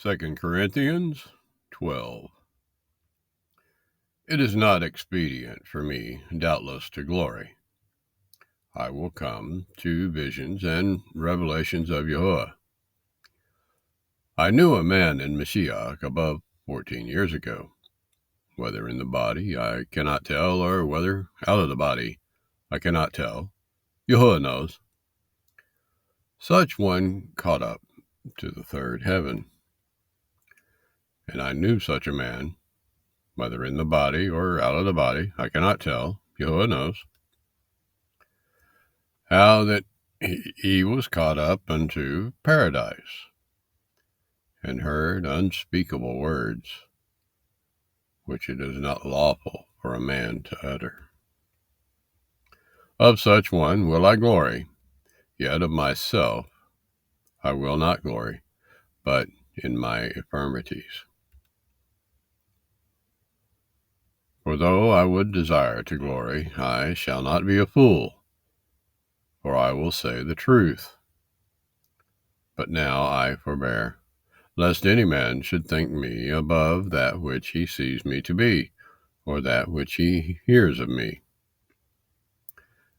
Corinthians 12. It is not expedient for me, doubtless, to glory. I will come to visions and revelations of YAHUAH. I knew a man in Mashiach above 14 years ago. Whether in the body, I cannot tell, or whether out of the body, I cannot tell. YAHUAH knows. Such one caught up to the third heaven. And I knew such a man, whether in the body or out of the body, I cannot tell. YAHUAH knows. How that he was caught up unto paradise, and heard unspeakable words, which it is not lawful for a man to utter. Of such one will I glory, yet of myself I will not glory, but in my infirmities. For though I would desire to glory, I shall not be a fool, for I will say the truth. But now I forbear, lest any man should think me above that which he sees me to be, or that which he hears of me,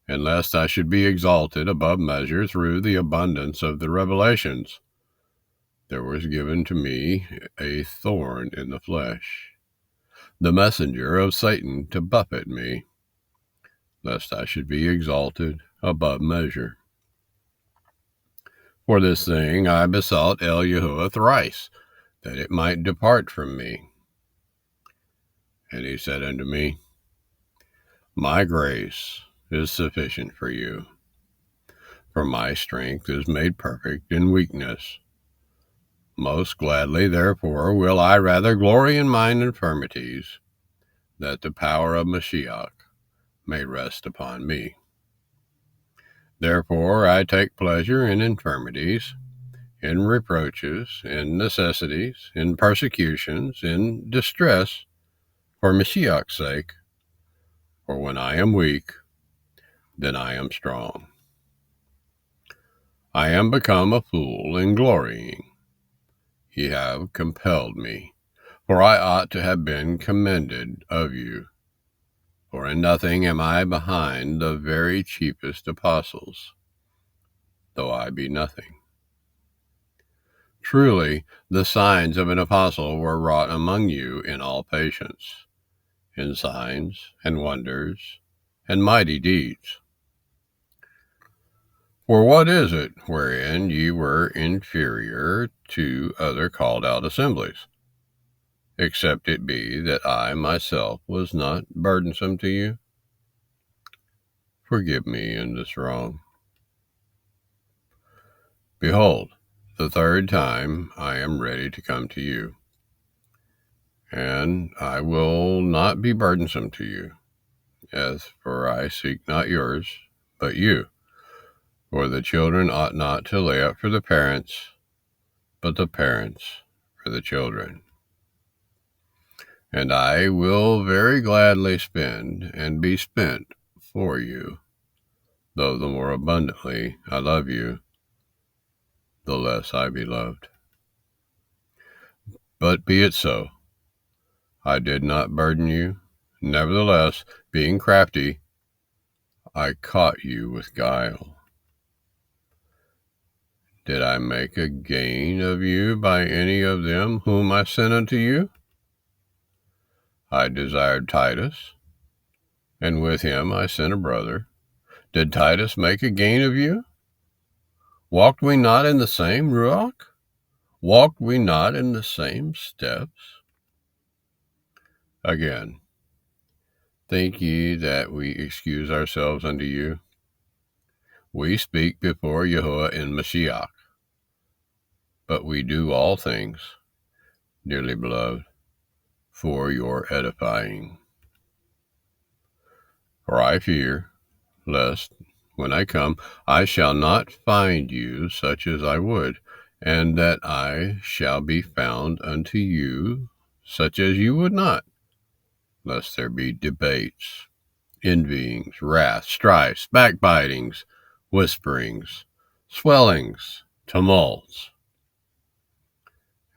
and lest I should be exalted above measure through the abundance of the revelations. There was given to me a thorn in the flesh, the messenger of Satan to buffet me, lest I should be exalted above measure. For this thing I besought YAHUAH thrice, that it might depart from me. And he said unto me, My grace is sufficient for you, for my strength is made perfect in weakness. Most gladly, therefore, will I rather glory in mine infirmities, that the power of Mashiach may rest upon me. Therefore I take pleasure in infirmities, in reproaches, in necessities, in persecutions, in distress, for Mashiach's sake. For when I am weak, then I am strong. I am become a fool in glorying. Ye have compelled me, for I ought to have been commended of you. For in nothing am I behind the very chiefest apostles, though I be nothing. Truly, the signs of an apostle were wrought among you in all patience, in signs and wonders and mighty deeds. For what is it wherein ye were inferior to other called out assemblies, except it be that I myself was not burdensome to you? Forgive me in this wrong. Behold, the third time I am ready to come to you, and I will not be burdensome to you, as for I seek not yours, but you. For the children ought not to lay up for the parents, but the parents for the children. And I will very gladly spend and be spent for you, though the more abundantly I love you, the less I be loved. But be it so. I did not burden you. Nevertheless, being crafty, I caught you with guile. Did I make a gain of you by any of them whom I sent unto you? I desired Titus, and with him I sent a brother. Did Titus make a gain of you? Walked we not in the same ruach? Walked we not in the same steps? Again, think ye that we excuse ourselves unto you? We speak before YAHUAH in Mashiach, but we do all things, dearly beloved, for your edifying. For I fear, lest, when I come, I shall not find you such as I would, and that I shall be found unto you such as you would not, lest there be debates, envyings, wrath, strifes, backbitings, whisperings, swellings, tumults.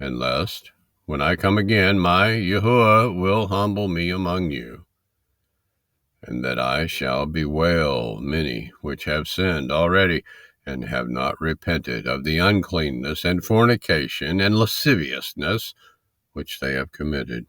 and lest, when I come again, my YAHUAH will humble me among you, and that I shall bewail many which have sinned already, and have not repented of the uncleanness and fornication and lasciviousness which they have committed.